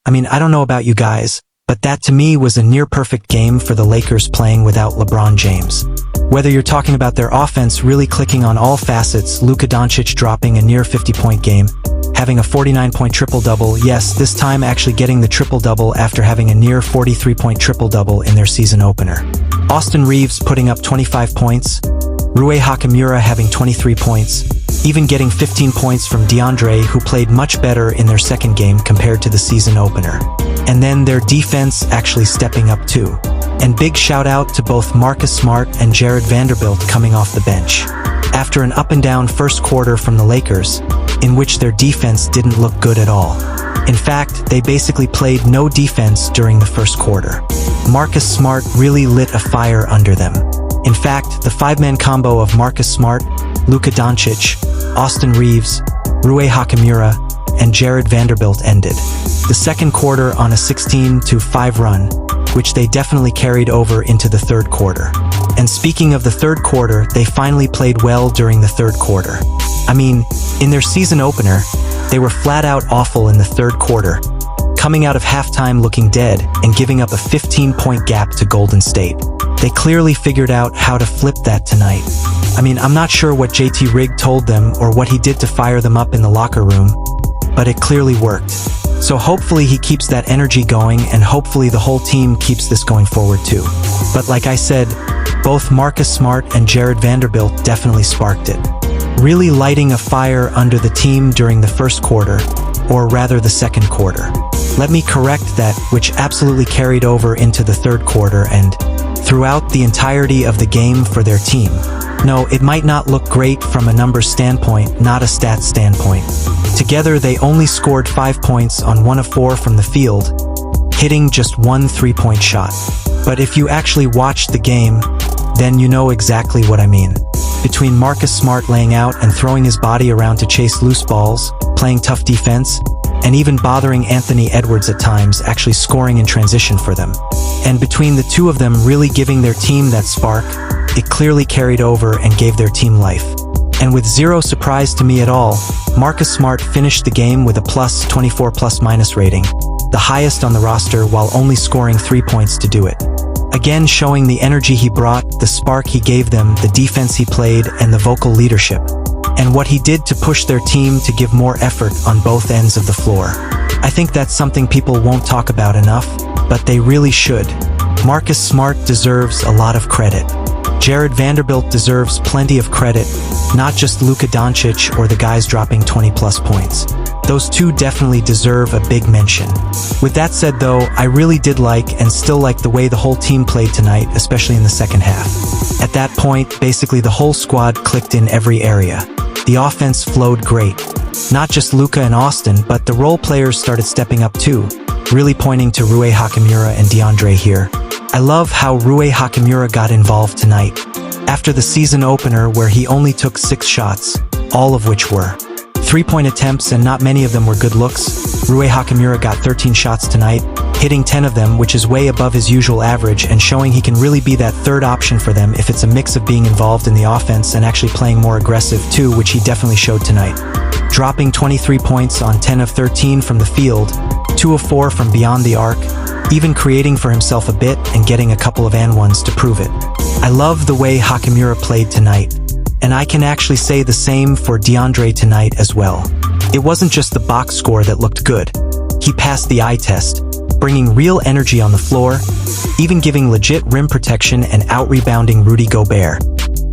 I mean, I don't know about you guys, but that to me was a near-perfect game for the Lakers playing without LeBron James. Whether you're talking about their offense really clicking on all facets, Luka Doncic dropping a near 50-point game, having a 49-point triple-double, yes, this time actually getting the triple-double after having a near 43-point triple-double in their season opener. Austin Reeves putting up 25 points, Rui Hachimura having 23 points, even getting 15 points from DeAndre, who played much better in their second game compared to the season opener. And then their defense actually stepping up too. And big shout out to both Marcus Smart and Jared Vanderbilt coming off the bench. After an up-and-down first quarter from the Lakers, in which their defense didn't look good at all. In fact, they basically played no defense during the first quarter. Marcus Smart really lit a fire under them. In fact, the five-man combo of Marcus Smart, Luka Doncic, Austin Reeves, Rui Hachimura, and Jared Vanderbilt ended the second quarter on a 16-5 run, which they definitely carried over into the third quarter. And speaking of the third quarter, they finally played well during the third quarter. I mean, in their season opener, they were flat out awful in the third quarter, coming out of halftime looking dead and giving up a 15-point gap to Golden State. They clearly figured out how to flip that tonight. I mean, I'm not sure what JT Rigg told them or what he did to fire them up in the locker room, but it clearly worked. So hopefully he keeps that energy going, and hopefully the whole team keeps this going forward too. But like I said, both Marcus Smart and Jared Vanderbilt definitely sparked it, really lighting a fire under the team during the first quarter, or rather the second quarter. Let me correct that, which absolutely carried over into the third quarter and throughout the entirety of the game for their team. No, it might not look great from a numbers standpoint, not a stats standpoint. Together, they only scored 5 points on 1 of 4 from the field, hitting just 1 3-point shot. But if you actually watched the game, then you know exactly what I mean. Between Marcus Smart laying out and throwing his body around to chase loose balls, playing tough defense, and even bothering Anthony Edwards at times, actually scoring in transition for them. And between the two of them really giving their team that spark, it clearly carried over and gave their team life. And with zero surprise to me at all, Marcus Smart finished the game with a plus 24 plus-minus rating, the highest on the roster, while only scoring 3 points to do it. Again, showing the energy he brought, the spark he gave them, the defense he played, and the vocal leadership. And what he did to push their team to give more effort on both ends of the floor. I think that's something people won't talk about enough, but they really should. Marcus Smart deserves a lot of credit. Jared Vanderbilt deserves plenty of credit, not just Luka Doncic or the guys dropping 20-plus points. Those two definitely deserve a big mention. With that said though, I really did like and still like the way the whole team played tonight, especially in the second half. At that point, basically the whole squad clicked in every area. The offense flowed great. Not just Luka and Austin, but the role players started stepping up too, really pointing to Rui Hachimura and DeAndre here. I love how Rui Hachimura got involved tonight. After the season opener where he only took 6 shots, all of which were 3-point attempts and not many of them were good looks, Rui Hachimura got 13 shots tonight, hitting 10 of them, which is way above his usual average and showing he can really be that third option for them if it's a mix of being involved in the offense and actually playing more aggressive too, which he definitely showed tonight. Dropping 23 points on 10 of 13 from the field, 2 of 4 from beyond the arc, even creating for himself a bit and getting a couple of and-ones to prove it. I love the way Hachimura played tonight, and I can actually say the same for DeAndre tonight as well. It wasn't just the box score that looked good. He passed the eye test, bringing real energy on the floor, even giving legit rim protection and out-rebounding Rudy Gobert,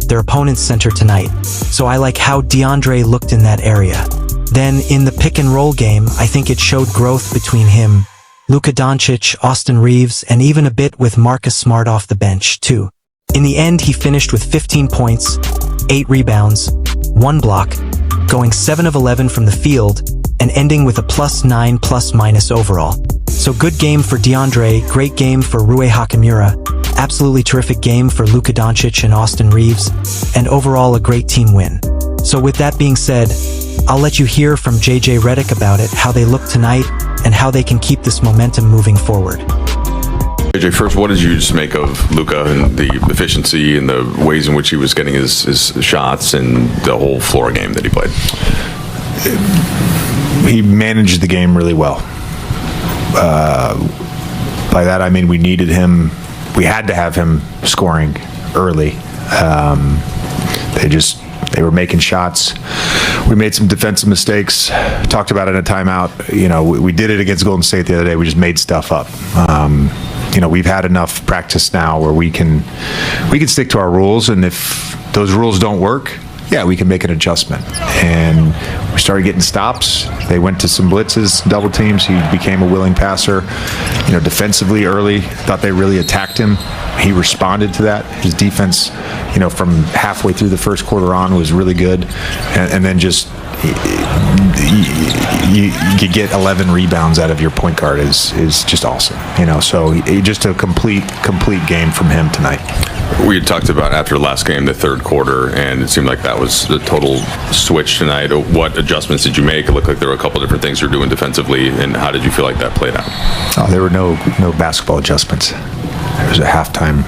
their opponent's center tonight. So I like how DeAndre looked in that area. Then, in the pick-and-roll game, I think it showed growth between him, Luka Doncic, Austin Reeves, and even a bit with Marcus Smart off the bench, too. In the end, he finished with 15 points, 8 rebounds, 1 block, going 7 of 11 from the field, and ending with a +9 plus-minus overall. So good game for DeAndre, great game for Rui Hachimura, absolutely terrific game for Luka Doncic and Austin Reeves, and overall a great team win. So with that being said, I'll let you hear from JJ Redick about it, how they look tonight, and how they can keep this momentum moving forward. JJ, first, what did you just make of Luka and the efficiency and the ways in which he was getting his shots and the whole floor game that he played? He managed the game really well. by that I mean we needed him. We had to have him scoring early. They were making shots. We made some defensive mistakes. Talked about it in a timeout. We did it against Golden State the other day. We just made stuff up. We've had enough practice now where we can stick to our rules, and if those rules don't work, yeah, we can make an adjustment. And we started getting stops. They went to some blitzes, double teams. He became a willing passer. Defensively early, thought they really attacked him. He responded to that. His defense, from halfway through the first quarter on was really good. And then just you get 11 rebounds out of your point guard is just awesome. So just a complete game from him tonight. We had talked about after the last game, the third quarter, and it seemed like that was the total switch tonight. What adjustments did you make? It looked like there were a couple different things you were doing defensively, and how did you feel like that played out? Oh, there were no basketball adjustments. There was a halftime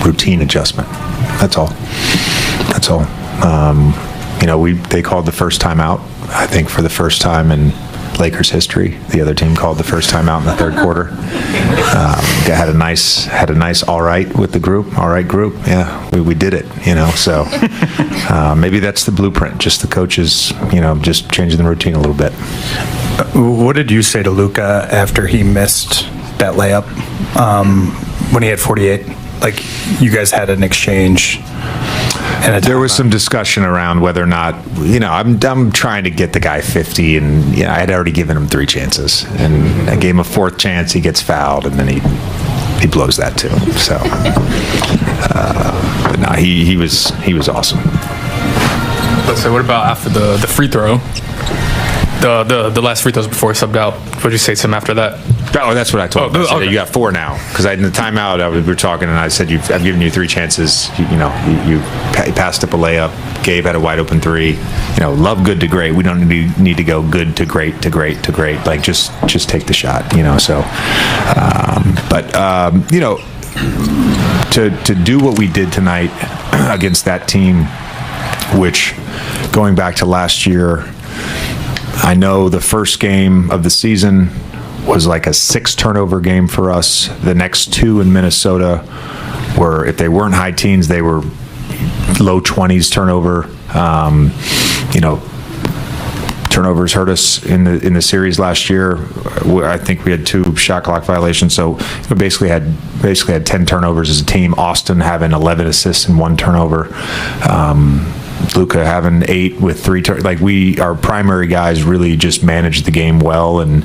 routine adjustment. That's all. They called the first timeout, I think, for the first time in Lakers history. The other team called the first timeout in the third quarter. Had a nice all right with the group. All right group. Yeah, we did it, so maybe that's the blueprint. Just the coaches, just changing the routine a little bit. What did you say to Luka after he missed that layup when he had 48? Like, you guys had an exchange. There was some discussion around whether or not, I'm trying to get the guy 50, and I had already given him 3 chances, and I gave him a 4th chance. He gets fouled, and then he blows that too. So, but no, he was awesome. Let's say, what about after the free throw? The last free throws before he subbed out. What did you say to him after that? Oh, that's what I told him. I said, okay. You got 4 now. Because in the timeout, we were talking, and I said, I've given you 3 chances. You passed up a layup. Gabe had a wide open 3. Love good to great. We don't need to go good to great to great to great. Like, just take the shot, So, to do what we did tonight against that team, which, going back to last year, I know the first game of the season was like a 6 turnover game for us. The next 2 in Minnesota were, if they weren't high teens, they were low 20s turnover. Turnovers hurt us in the series last year. I think we had 2 shot clock violations, so we basically had 10 turnovers as a team. Austin having 11 assists and 1 turnover. Luka having 8 with 3 our primary guys really just managed the game well, and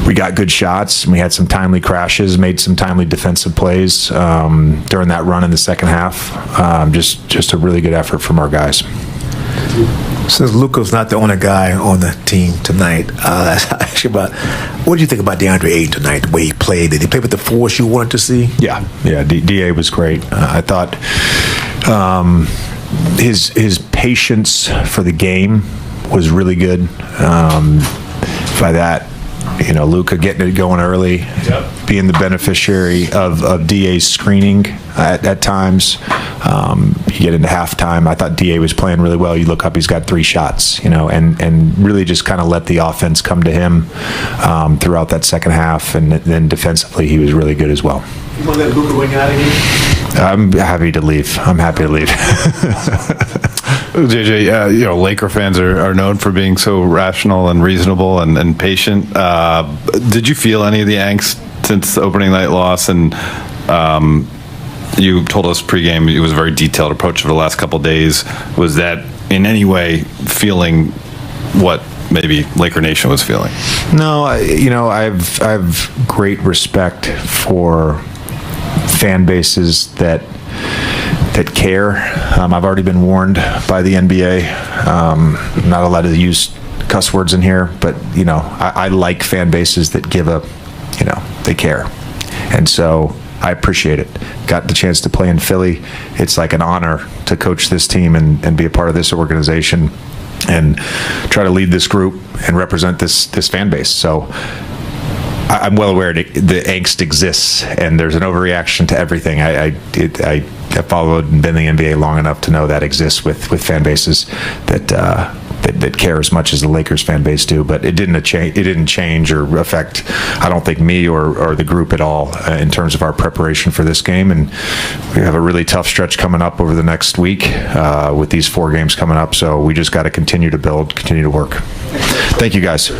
we got good shots, and we had some timely crashes, made some timely defensive plays during that run in the second half. Just a really good effort from our guys. Since Luka's not the only guy on the team tonight, what do you think about DeAndre Ayton tonight, the way he played? Did he play with the force you wanted to see? Yeah, DA was great. I thought his patience for the game was really good. By that, Luka getting it going early, being the beneficiary of DA's screening at times. You get into halftime, I thought DA was playing really well. You look up, he's got 3 shots, and really just kind of let the offense come to him throughout that second half, and then defensively he was really good as well. You want to let Luka win out of here? I'm happy to leave. JJ, Laker fans are known for being so rational and reasonable and patient. Did you feel any of the angst since the opening night loss? And you told us pregame it was a very detailed approach for the last couple of days. Was that in any way feeling what maybe Laker Nation was feeling? No, I've great respect for fan bases that care. I've already been warned by the NBA. I'm not allowed to use cuss words in here, but I like fan bases that give they care, and so I appreciate it. Got the chance to play in Philly. It's like an honor to coach this team and be a part of this organization and try to lead this group and represent this fan base. So I'm well aware that the angst exists and there's an overreaction to everything. I followed and been in the NBA long enough to know that exists with fan bases that that care as much as the Lakers fan base do. But it didn't change or affect, I don't think, me or the group at all in terms of our preparation for this game. And we have a really tough stretch coming up over the next week with these 4 games coming up. So we just got to continue to build, continue to work. Thank you, guys.